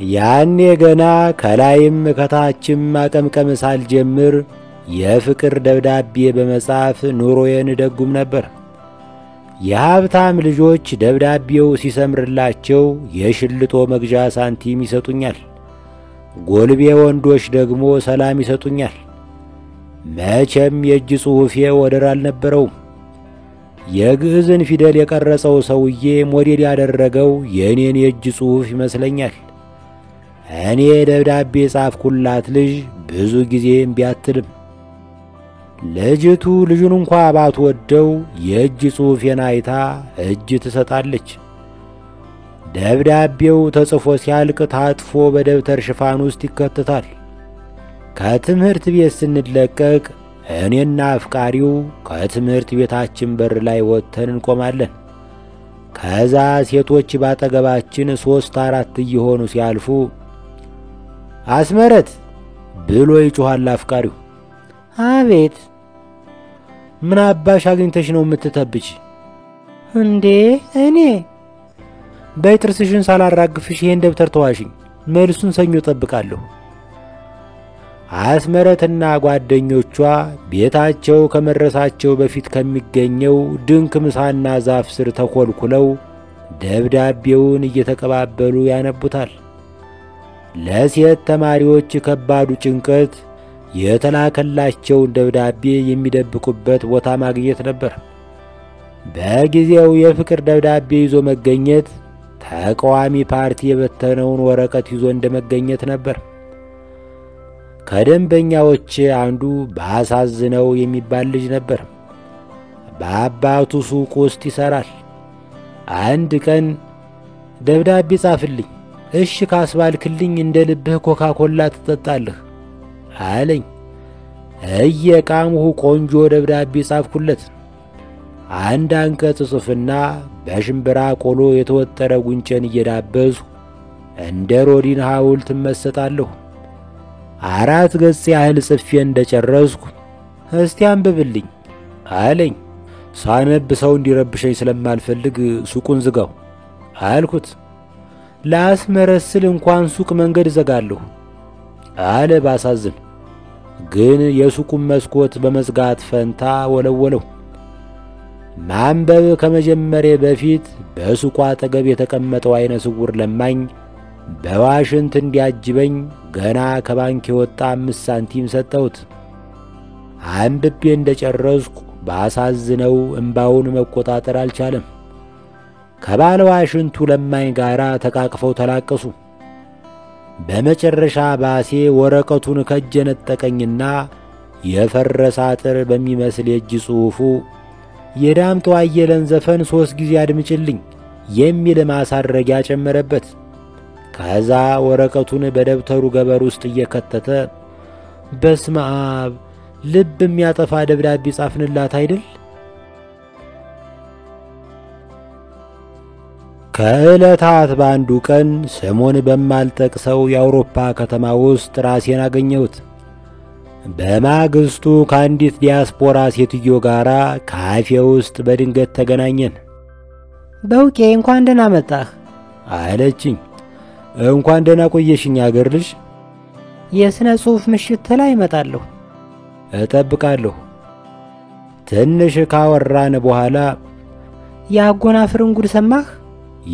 ያኔ ገና ከላይም ከታችም ማቀምቀም ሳልጀምር የፍቅር ደብዳቤ በመጻፍ ኑሮዬን ደጉም ነበር። የሀብታም ልጆች ደብዳቤው ሲሰምርላቸው የሽልጦ መግዣ ሳንቲም ይሰጡኛል። ጎልቤ ወንዶች ደግሞ ሰላም ይሰጡኛል። መቼም የእጅ ጽሑፌ ወደር አልነበረውም። የግዕዝን ፊደል የቀረጸው ሰውዬ ሞዴል ያደረገው የእኔን የእጅ ጽሑፍ ይመስለኛል። እኔ ደብዳቤ ጻፍኩላት ልጅ ብዙ ጊዜ እምቢ አትልም። ልጅቱ ልጁን እንኳ ባትወደው የእጅ ጽሑፌን አይታ እጅ ትሰጣለች። ደብዳቤው ተጽፎ ሲያልቅ ታጥፎ በደብተር ሽፋን ውስጥ ይከተታል። ከትምህርት ቤት ስንለቀቅ እኔና አፍቃሪው ከትምህርት ቤታችን በር ላይ ወጥተን እንቆማለን። ከዛ ሴቶች ባጠገባችን 3-4 እየሆኑ ሲያልፉ አስመረት ብሎ ይጮኻል አፍቃሪው። አቤት። ምን አባሽ አግኝተሽ ነው የምትተብች? እንዴ እኔ በጥርስሽን ሳላራግፍሽ ይሄን ደብተር ተዋሽኝ። መልሱን ሰኞ ጠብቃለሁ። አስመረትና ጓደኞቿ ቤታቸው ከመድረሳቸው በፊት ከሚገኘው ድንክ ምሳና ዛፍ ስር ተኮልኩለው ደብዳቤውን እየተቀባበሉ ያነቡታል። ለሴት ተማሪዎች ከባዱ ጭንቀት የተላከላቸውን ደብዳቤ የሚደብቁበት ቦታ ማግኘት ነበር። በጊዜው የፍቅር ደብዳቤ ይዞ መገኘት ተቃዋሚ ፓርቲ የበተነውን ወረቀት ይዞ እንደመገኘት ነበር። ከደንበኛዎች አንዱ ባሳዝነው የሚባል ልጅ ነበር። በአባቱ ሱቅ ውስጥ ይሰራል። አንድ ቀን ደብዳቤ ጻፍልኝ፣ እሺ ካስባልክልኝ እንደ ልብህ ኮካኮላ ትጠጣለህ አለኝ። እየቃምሁ ቆንጆ ደብዳቤ ጻፍኩለት። አንድ አንቀጽ ጽፍና በሽምብራ ቆሎ የተወጠረ ጉንጨን እየዳበስሁ እንደ ሮዲን ሐውልት እመሰጣለሁ። 4 ገጽ ያህል ጽፌ እንደጨረስኩ እስቲ አንብብልኝ አለኝ። ሳነብ ሰው እንዲረብሸኝ ስለማልፈልግ ሱቁን ዝጋው አልኩት። ላስመረስል እንኳን ሱቅ መንገድ ዘጋለሁ አለ ባሳዝን። ግን የሱቁን መስኮት በመዝጋት ፈንታ ወለወለው። ማንበብ ከመጀመሪያ በፊት በሱቁ አጠገብ የተቀመጠው አይነ ስውር ለማኝ በዋሽንት እንዲያጅበኝ ገና ከባንክ የወጣ 5 ሳንቲም ሰጠሁት። አንብቤ እንደጨረስኩ ባሳዝነው እምባውን መቆጣጠር አልቻለም። ከባለ ዋሽንቱ ለማኝ ጋር ተቃቅፈው ተላቀሱ። በመጨረሻ ባሴ ወረቀቱን ከእጄ ነጠቀኝና የፈረሰ አጥር በሚመስል የእጅ ጽሑፉ የዳምጠው አየለን ዘፈን 3 ጊዜ አድምጭልኝ የሚል ማሳረጊያ ጨመረበት። ከዛ ወረቀቱን በደብተሩ ገበር ውስጥ እየከተተ በስመ አብ ልብ የሚያጠፋ ደብዳቤ ጻፍንላት አይደል? ከዕለታት በአንዱ ቀን ስሙን በማልጠቅሰው የአውሮፓ ከተማ ውስጥ ራሴን አገኘሁት። በማግስቱ ከአንዲት ዲያስፖራ ሴትዮ ጋር ካፌ ውስጥ በድንገት ተገናኘን። በውቄ እንኳን ደህና መጣህ አለችኝ። እንኳን ደህና ቆየሽኝ አገር ልጅ። የሥነ ጽሑፍ ምሽት ላይ እመጣለሁ። እጠብቃለሁ። ትንሽ ካወራን በኋላ የአጎናፍርን ጉድ ሰማህ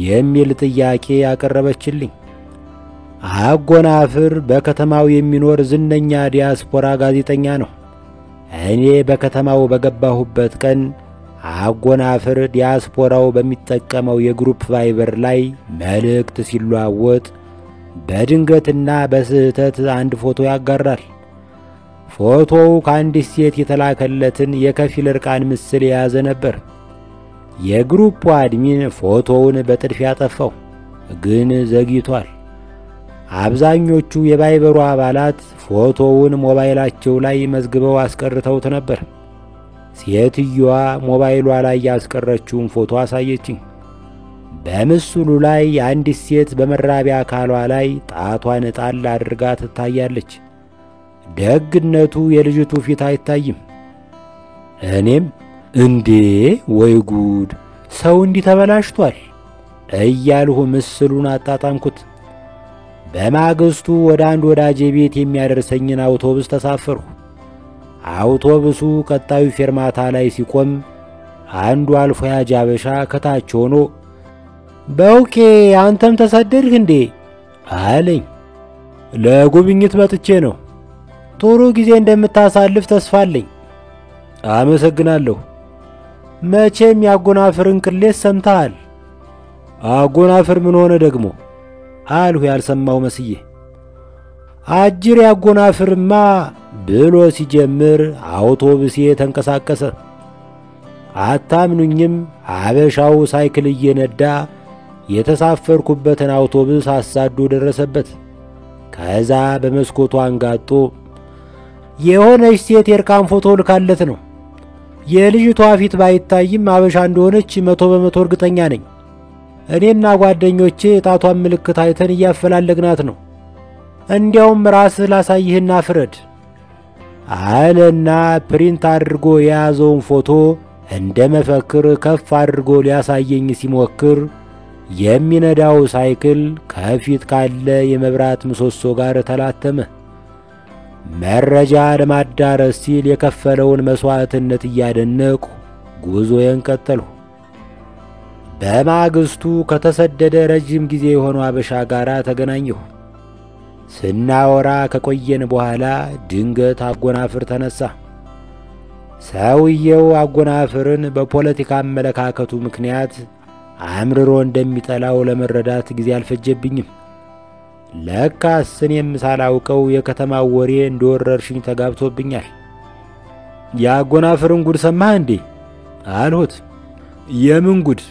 የሚል ጥያቄ ያቀረበችልኝ። አጎናፍር በከተማው የሚኖር ዝነኛ ዲያስፖራ ጋዜጠኛ ነው። እኔ በከተማው በገባሁበት ቀን አጎናፍር ዲያስፖራው በሚጠቀመው የግሩፕ ቫይበር ላይ መልእክት ሲለዋወጥ በድንገትና በስህተት አንድ ፎቶ ያጋራል። ፎቶው ከአንዲት ሴት የተላከለትን የከፊል እርቃን ምስል የያዘ ነበር። የግሩፑ አድሚን ፎቶውን በጥድፍ ያጠፋው፣ ግን ዘግይቷል። አብዛኞቹ የቫይበሩ አባላት ፎቶውን ሞባይላቸው ላይ መዝግበው አስቀርተውት ነበር። ሴትዮዋ ሞባይሏ ላይ ያስቀረችውን ፎቶ አሳየችኝ። በምስሉ ላይ አንዲት ሴት በመራቢያ አካሏ ላይ ጣቷን ጣል አድርጋ ትታያለች። ደግነቱ የልጅቱ ፊት አይታይም። እኔም እንዴ ወይ ጉድ ሰው እንዲህ ተበላሽቷል እያልሁ ምስሉን አጣጣምኩት። በማግስቱ ወደ አንድ ወዳጄ ቤት የሚያደርሰኝን አውቶቡስ ተሳፈርሁ። አውቶቡሱ ቀጣዩ ፌርማታ ላይ ሲቆም አንዱ አልፎ ያጅ አበሻ ከታች ሆኖ በውቄ አንተም ተሰደድህ እንዴ አለኝ። ለጉብኝት መጥቼ ነው። ጥሩ ጊዜ እንደምታሳልፍ ተስፋ አለኝ። አመሰግናለሁ። መቼም ያጎናፍርን ቅሌት ሰምተሃል። አጎናፍር ምን ሆነ ደግሞ አልሁ ያልሰማው መስዬ። አጅር ያጎናፍርማ ብሎ ሲጀምር አውቶቡሴ ተንቀሳቀሰ። አታምኑኝም፣ አበሻው ሳይክል እየነዳ የተሳፈርኩበትን አውቶቡስ አሳዶ ደረሰበት። ከዛ በመስኮቱ አንጋጦ የሆነች ሴት የርቃን ፎቶ ልካለት ነው። የልጅቷ ፊት ባይታይም አበሻ እንደሆነች 100% እርግጠኛ ነኝ። እኔና ጓደኞቼ የጣቷን ምልክት አይተን እያፈላለግናት ነው። እንዲያውም ራስህ ላሳይህና ፍረድ አለና ፕሪንት አድርጎ የያዘውን ፎቶ እንደ መፈክር ከፍ አድርጎ ሊያሳየኝ ሲሞክር የሚነዳው ሳይክል ከፊት ካለ የመብራት ምሰሶ ጋር ተላተመ። መረጃ ለማዳረስ ሲል የከፈለውን መስዋዕትነት እያደነቁ ጉዞዬን ቀጠልሁ። በማግስቱ ከተሰደደ ረጅም ጊዜ የሆነው አበሻ ጋር ተገናኘሁ። ስናወራ ከቆየን በኋላ ድንገት አጎናፍር ተነሳ። ሰውየው አጎናፍርን በፖለቲካ አመለካከቱ ምክንያት አምርሮ እንደሚጠላው ለመረዳት ጊዜ አልፈጀብኝም። ለካስ እኔም ሳላውቀው የከተማው ወሬ እንደወረርሽኝ ተጋብቶብኛል። የአጎናፍርን ጉድ ሰማህ እንዴ አልሁት። የምን ጉድ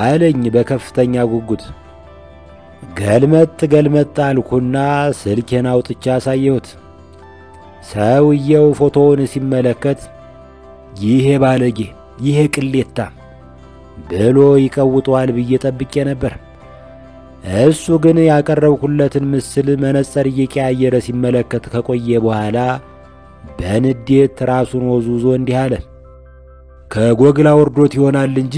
አለኝ በከፍተኛ ጉጉት። ገልመጥ አልኩና ስልኬን አውጥቻ አሳየሁት። ሰውየው ፎቶውን ሲመለከት ይሄ ባለጌ፣ ይሄ ቅሌታ ብሎ ይቀውጠዋል ብዬ ጠብቄ ነበር። እሱ ግን ያቀረብኩለትን ምስል መነጽር እየቀያየረ ሲመለከት ከቆየ በኋላ በንዴት ራሱን ወዝውዞ እንዲህ አለ። ከጎግላ ወርዶት ይሆናል እንጂ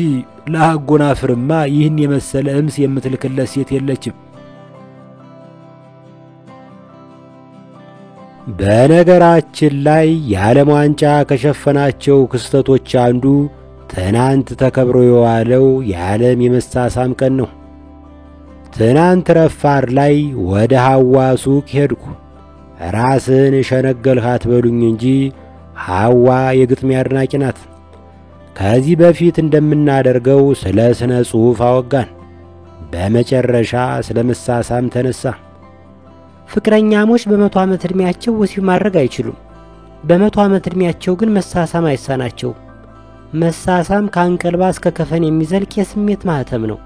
ለአጎናፍርማ ይህን የመሰለ እምስ የምትልክለት ሴት የለችም። በነገራችን ላይ የዓለም ዋንጫ ከሸፈናቸው ክስተቶች አንዱ ትናንት ተከብሮ የዋለው የዓለም የመሳሳም ቀን ነው። ትናንት ረፋር ላይ ወደ ሐዋ ሱቅ ሄድኩ። ራስን ሸነገልሃት በሉኝ እንጂ ሐዋ የግጥሚያ አድናቂ ናት። ከዚህ በፊት እንደምናደርገው ስለ ስነ ጽሑፍ አወጋን። በመጨረሻ ስለ መሳሳም ተነሳ። ፍቅረኛሞች በ100 ዓመት ዕድሜያቸው ወሲብ ማድረግ አይችሉም። በ100 ዓመት ዕድሜያቸው ግን መሳሳም አይሳናቸው። መሳሳም ከአንቀልባ እስከ ከፈን የሚዘልቅ የስሜት ማህተም ነው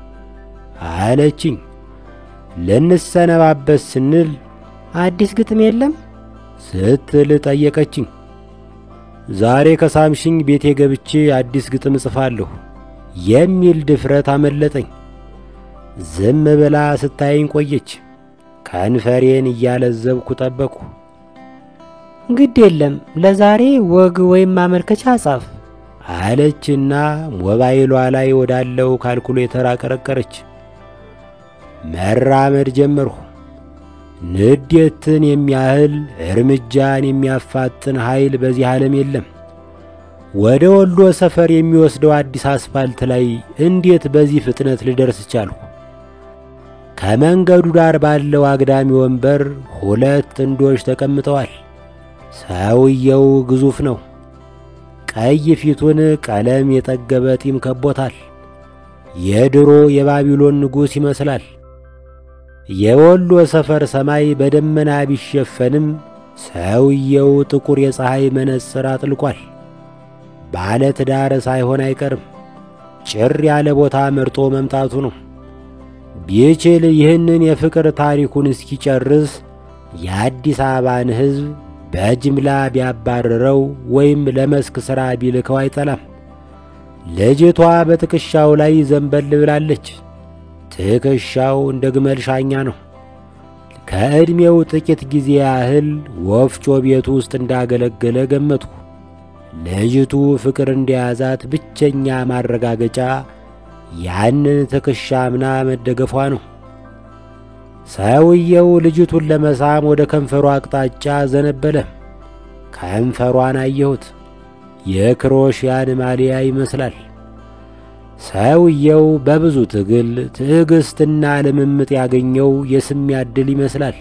አለችኝ። ልንሰነባበት ስንል አዲስ ግጥም የለም ስትል ጠየቀችኝ። ዛሬ ከሳምሽኝ ቤቴ ገብቼ አዲስ ግጥም ጽፋለሁ የሚል ድፍረት አመለጠኝ። ዝም ብላ ስታየኝ ቆየች። ከንፈሬን እያለዘብኩ ጠበቅኩ። ግድ የለም ለዛሬ ወግ ወይም ማመልከቻ ጻፍ አለችና ሞባይሏ ላይ ወዳለው ካልኩሌተር አቀረቀረች። መራመድ ጀመርሁ። ንዴትን የሚያህል እርምጃን የሚያፋጥን ኃይል በዚህ ዓለም የለም። ወደ ወሎ ሰፈር የሚወስደው አዲስ አስፋልት ላይ እንዴት በዚህ ፍጥነት ልደርስ ቻልሁ? ከመንገዱ ዳር ባለው አግዳሚ ወንበር 2 ጥንዶች ተቀምጠዋል። ሰውየው ግዙፍ ነው። ቀይ ፊቱን ቀለም የጠገበ ጢም ከቦታል። የድሮ የባቢሎን ንጉሥ ይመስላል። የወሎ ሰፈር ሰማይ በደመና ቢሸፈንም ሰውየው ጥቁር የፀሐይ መነጽር አጥልቋል። ባለ ትዳር ሳይሆን አይቀርም። ጭር ያለ ቦታ መርጦ መምጣቱ ነው። ቢችል ይህንን የፍቅር ታሪኩን እስኪጨርስ የአዲስ አበባን ሕዝብ በጅምላ ቢያባርረው ወይም ለመስክ ሥራ ቢልከው አይጠላም። ልጅቷ በትከሻው ላይ ዘንበል ብላለች። ትከሻው እንደ ግመል ሻኛ ነው። ከዕድሜው ጥቂት ጊዜ ያህል ወፍጮ ቤቱ ውስጥ እንዳገለገለ ገመትኩ። ልጅቱ ፍቅር እንደያዛት ብቸኛ ማረጋገጫ ያንን ትከሻ አምና መደገፏ ነው። ሰውየው ልጅቱን ለመሳም ወደ ከንፈሯ አቅጣጫ ዘነበለ። ከንፈሯን አየሁት። የክሮሽያን ማሊያ ይመስላል። ሰውየው በብዙ ትግል ትዕግስትና ልምምጥ ያገኘው የስሚያ ዕድል ይመስላል።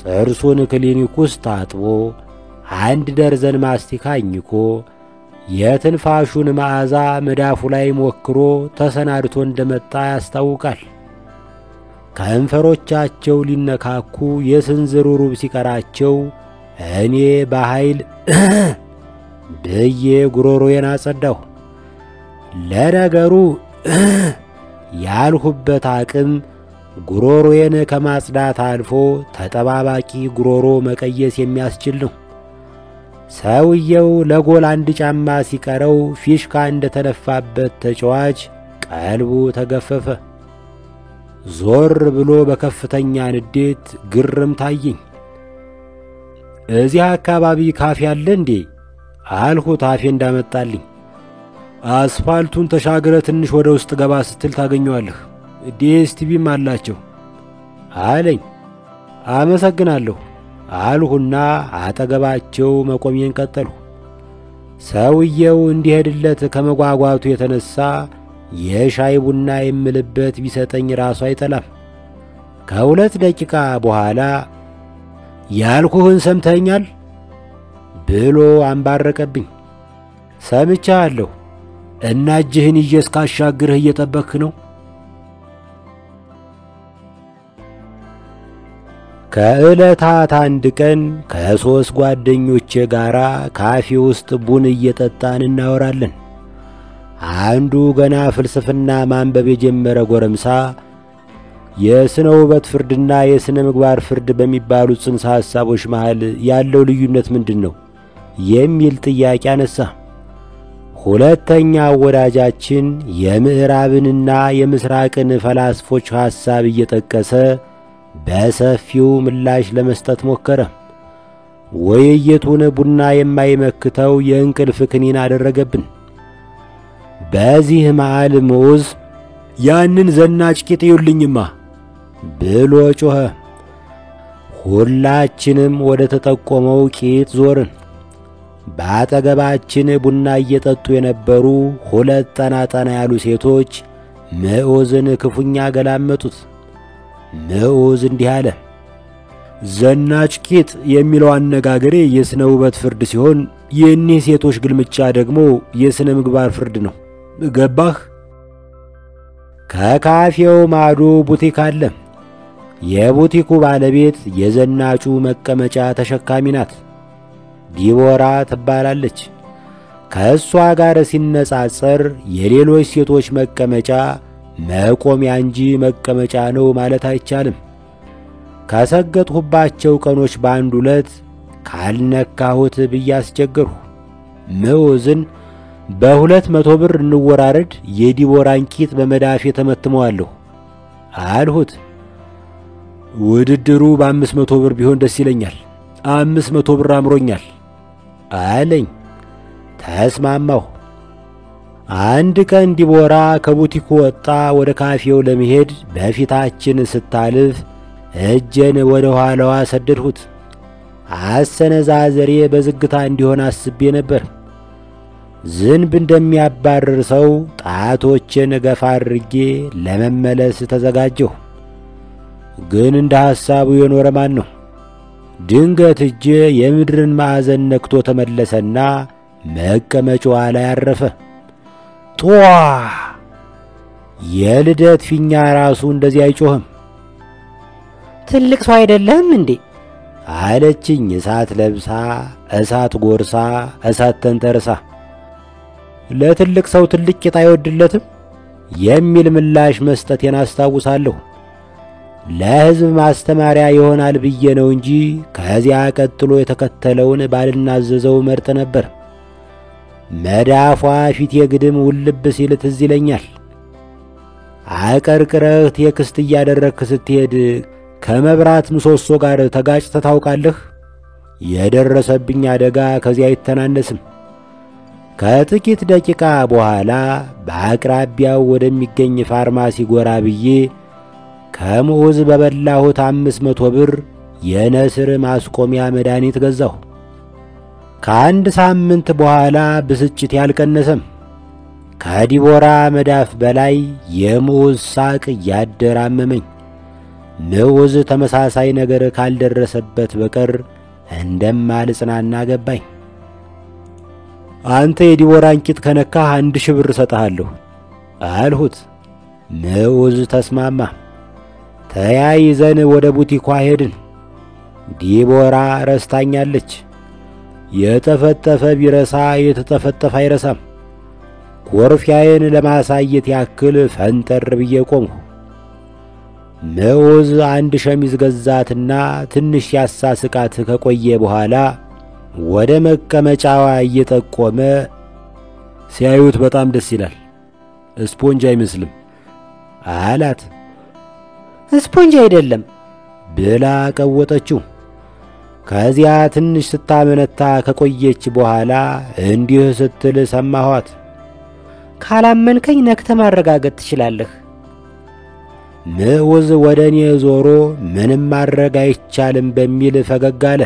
ጥርሱን ክሊኒክ ውስጥ አጥቦ 1 ደርዘን ማስቲካ አኝኮ የትንፋሹን መዓዛ መዳፉ ላይ ሞክሮ ተሰናድቶ እንደመጣ ያስታውቃል። ከንፈሮቻቸው ሊነካኩ የስንዝር ሩብ ሲቀራቸው እኔ በኃይል ብዬ ጉሮሮዬን አጸዳሁ። ለነገሩ ያልሁበት አቅም ጉሮሮዬን ከማጽዳት አልፎ ተጠባባቂ ጉሮሮ መቀየስ የሚያስችል ነው። ሰውየው ለጎል 1 ጫማ ሲቀረው ፊሽካ እንደተነፋበት ተጫዋች ቀልቡ ተገፈፈ። ዞር ብሎ በከፍተኛ ንዴት ግርም ታየኝ። እዚህ አካባቢ ካፌ አለ እንዴ አልሁት አፌ እንዳመጣልኝ። አስፋልቱን ተሻግረ ትንሽ ወደ ውስጥ ገባ ስትል ታገኘዋለህ፣ ዲኤስቲቪም አላቸው አለኝ። አመሰግናለሁ አልሁና አጠገባቸው መቆሜን ቀጠልሁ። ሰውየው እንዲሄድለት ከመጓጓቱ የተነሳ የሻይ ቡና የምልበት ቢሰጠኝ ራሱ አይጠላም። ከ2 ደቂቃ በኋላ ያልኩህን ሰምተኛል ብሎ አንባረቀብኝ። ሰምቻለሁ እና እጅህን ይዤ እስካሻግርህ እየጠበቅህ ነው? ከዕለታት አንድ ቀን ከ3 ጓደኞቼ ጋር ካፌ ውስጥ ቡን እየጠጣን እናወራለን። አንዱ ገና ፍልስፍና ማንበብ የጀመረ ጎረምሳ የስነ ውበት ፍርድና የስነ ምግባር ፍርድ በሚባሉት ጽንሰ ሐሳቦች መሃል ያለው ልዩነት ምንድነው የሚል ጥያቄ አነሳ። ሁለተኛው ወዳጃችን የምዕራብንና የምስራቅን ፈላስፎች ሐሳብ እየጠቀሰ በሰፊው ምላሽ ለመስጠት ሞከረ። ውይይቱን ቡና የማይመክተው የእንቅልፍ ክኒን አደረገብን። በዚህ መሃል ሙዝ ያንን ዘናጭ ቂጥ ይውልኝማ ብሎ ጮኸ። ሁላችንም ወደ ተጠቆመው ቂጥ ዞርን። በአጠገባችን ቡና እየጠጡ የነበሩ 2 ጠና ያሉ ሴቶች ምዑዝን ክፉኛ ገላመጡት። ምዑዝ እንዲህ አለ። ዘናጭ ቂጥ የሚለው አነጋገሬ የስነ ውበት ፍርድ ሲሆን የእኒህ ሴቶች ግልምጫ ደግሞ የስነ ምግባር ፍርድ ነው። ገባህ? ከካፌው ማዶ ቡቲክ አለ። የቡቲኩ ባለቤት የዘናጩ መቀመጫ ተሸካሚ ናት። ዲቦራ ትባላለች። ከእሷ ጋር ሲነጻጸር የሌሎች ሴቶች መቀመጫ መቆሚያ እንጂ መቀመጫ ነው ማለት አይቻልም። ካሰገጥሁባቸው ቀኖች በአንዱ ዕለት ካልነካሁት ብዬ አስቸገርሁ። ምዑዝን በ200 ብር እንወራረድ፣ የዲቦራን ቂጥ በመዳፌ ተመትመዋለሁ አልሁት። ውድድሩ በ500 ብር ቢሆን ደስ ይለኛል፣ 500 ብር አምሮኛል አለኝ። ተስማማሁ። አንድ ቀን ዲቦራ ከቡቲኩ ወጣ ወደ ካፌው ለመሄድ በፊታችን ስታልፍ እጄን ወደ ኋላዋ ሰደድሁት። አሰነዛዘሬ በዝግታ እንዲሆን አስቤ ነበር። ዝንብ እንደሚያባርር ሰው ጣቶችን ገፋ አድርጌ ለመመለስ ተዘጋጀሁ። ግን እንደ ሐሳቡ የኖረ ማን ነው? ድንገት እጄ የምድርን ማዕዘን ነክቶ ተመለሰና መቀመጫዋ ላይ አረፈ። ጧ! የልደት ፊኛ ራሱ እንደዚህ አይጮህም። ትልቅ ሰው አይደለህም እንዴ አለችኝ፣ እሳት ለብሳ እሳት ጎርሳ እሳት ተንተርሳ። ለትልቅ ሰው ትልቅ ቂጥ አይወድለትም የሚል ምላሽ መስጠቴን አስታውሳለሁ። ለሕዝብ ማስተማሪያ ይሆናል ብዬ ነው እንጂ ከዚያ ቀጥሎ የተከተለውን ባልናዘዘው መርጥ ነበር። መዳፏ ፊቴ ግድም ውልብ ሲል ትዝ ይለኛል። አቀርቅረህ ቴክስት እያደረግክ ስትሄድ ከመብራት ምሰሶ ጋር ተጋጭተህ ታውቃለህ? የደረሰብኝ አደጋ ከዚያ አይተናነስም። ከጥቂት ደቂቃ በኋላ በአቅራቢያው ወደሚገኝ ፋርማሲ ጎራ ብዬ ከምዑዝ በበላሁት 500 ብር የነስር ማስቆሚያ መድኃኒት ገዛሁ። ከአንድ ሳምንት በኋላ ብስጭት ያልቀነሰም። ከዲቦራ መዳፍ በላይ የምዑዝ ሳቅ እያደራመመኝ። ምዑዝ ተመሳሳይ ነገር ካልደረሰበት በቀር እንደማልጽናና ገባኝ። አንተ የዲቦራን ቂጥ ከነካህ 1000 ብር እሰጥሃለሁ አልሁት። ምዑዝ ተስማማ። ተያይዘን ወደ ቡቲኳ ሄድን። ዲቦራ ረስታኛለች። የጠፈጠፈ ቢረሳ የተጠፈጠፈ አይረሳም። ኮርፊያዬን ለማሳየት ያክል ፈንጠር ብዬ ቆምሁ። ምዑዝ አንድ ሸሚዝ ገዛትና ትንሽ ያሳስቃት ከቆየ በኋላ ወደ መቀመጫዋ እየጠቆመ ሲያዩት በጣም ደስ ይላል፣ ስፖንጅ አይመስልም አላት። ስፖንጅ አይደለም ብላ ቀወጠችው። ከዚያ ትንሽ ስታመነታ ከቆየች በኋላ እንዲህ ስትል ሰማኋት። ካላመንከኝ ነክተ ማረጋገጥ ትችላለህ። ምዑዝ ወደ እኔ ዞሮ ምንም ማድረግ አይቻልም በሚል ፈገግ አለ።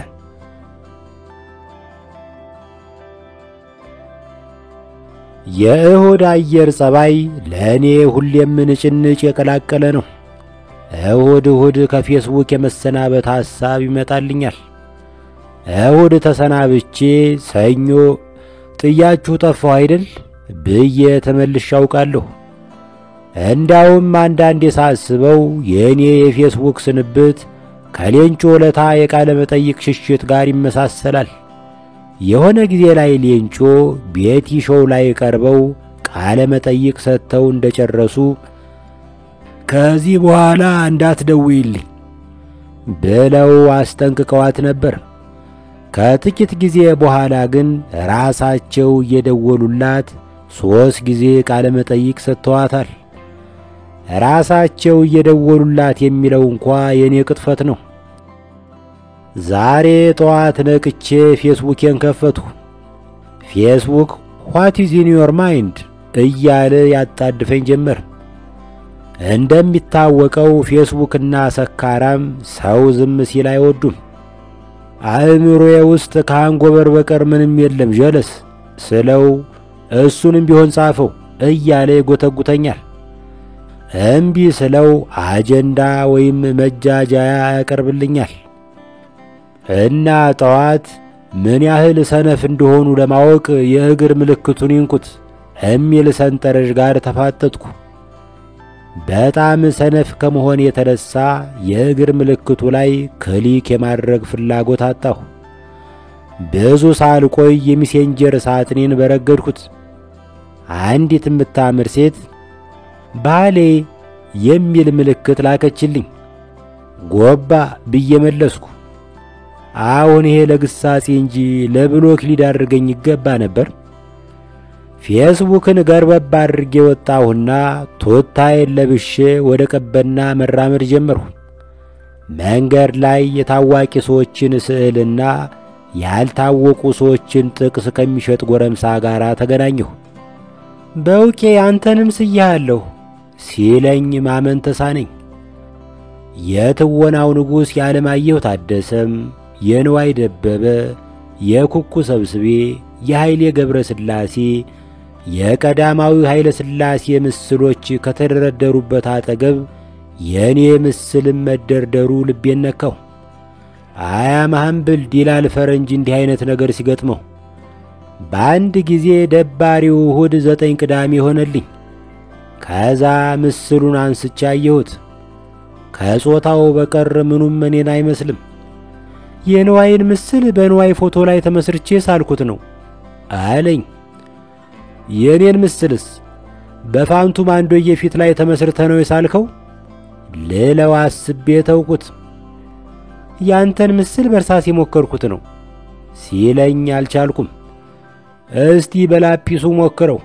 የእሁድ አየር ጸባይ ለእኔ ሁሌም ንጭንጭ የቀላቀለ ነው። እሁድ ከፌስቡክ የመሰናበት ሐሳብ ይመጣልኛል። እሁድ ተሰናብቼ ሰኞ ጥያችሁ ጠፋሁ አይደል ብዬ ተመልሼ አውቃለሁ። እንዳውም አንዳንዴ ሳስበው የእኔ የፌስቡክ ስንብት ከሌንጮ ለታ የቃለ መጠይቅ ሽሽት ጋር ይመሳሰላል። የሆነ ጊዜ ላይ ሌንጮ ቤቲ ሾው ላይ ቀርበው ቃለ መጠይቅ ሰጥተው እንደጨረሱ ከዚህ በኋላ እንዳትደውይልኝ ብለው አስጠንቅቀዋት ነበር። ከጥቂት ጊዜ በኋላ ግን ራሳቸው እየደወሉላት 3 ጊዜ ቃለ መጠይቅ ሰጥተዋታል። ራሳቸው እየደወሉላት የሚለው እንኳ የኔ ቅጥፈት ነው። ዛሬ ጠዋት ነቅቼ ፌስቡኬን ከፈቱ። ፌስቡክ what is in your mind እያለ ያጣድፈኝ ጀመር። እንደሚታወቀው ፌስቡክና ሰካራም ሰው ዝም ሲል አይወዱም። አእምሮዬ ውስጥ ከአንጎበር በቀር ምንም የለም ጀለስ ስለው እሱንም ቢሆን ጻፈው እያለ ይጎተጉተኛል። እምቢ ስለው አጀንዳ ወይም መጃጃያ ያቀርብልኛል። እና ጠዋት ምን ያህል ሰነፍ እንደሆኑ ለማወቅ የእግር ምልክቱን ይንኩት የሚል ሰንጠረዥ ጋር ተፋጠጥኩ። በጣም ሰነፍ ከመሆን የተነሳ የእግር ምልክቱ ላይ ክሊክ የማድረግ ፍላጎት አጣሁ። ብዙ ሳልቆይ የሜሴንጀር ሳጥኔን በረገድኩት። አንዲት የምታምር ሴት ባሌ የሚል ምልክት ላከችልኝ። ጎባ ብዬ መለስኩ። አሁን ይሄ ለግሳጼ እንጂ ለብሎክ ሊዳርገኝ ይገባ ነበር። ፌስቡክን ገርበብ አድርጌ ወጣሁና ቱታዬን ለብሼ ወደ ቀበና መራመድ ጀመርሁ። መንገድ ላይ የታዋቂ ሰዎችን ስዕልና ያልታወቁ ሰዎችን ጥቅስ ከሚሸጥ ጎረምሳ ጋር ተገናኘሁ። በውቄ አንተንም ስያለሁ ሲለኝ ማመን ተሳነኝ። የትወናው ንጉሥ የዓለማየሁ ታደሰም፣ የንዋይ ደበበ፣ የኩኩ ሰብስቤ፣ የኃይሌ ገብረ ሥላሴ፣ የቀዳማዊ ኃይለ ሥላሴ ምስሎች ከተደረደሩበት አጠገብ የኔ ምስልም መደርደሩ ልቤን ነካው። አያማህም ብልድ ይላል ፈረንጅ እንዲህ አይነት ነገር ሲገጥመው። በአንድ ጊዜ ደባሪው እሁድ 9 ቅዳሜ ሆነልኝ። ከዛ ምስሉን አንስቻ አየሁት። ከጾታው በቀር ምኑም እኔን አይመስልም። የንዋይን ምስል በንዋይ ፎቶ ላይ ተመስርቼ ሳልኩት ነው አለኝ። የኔን ምስልስ በፋንቱ ማንዶዬ ፊት ላይ ተመስርተ ነው የሳልከው? ሌላው አስቤ ተውኩት። ያንተን ምስል በርሳስ የሞከርኩት ነው ሲለኝ አልቻልኩም። እስቲ በላጲሱ ሞክረው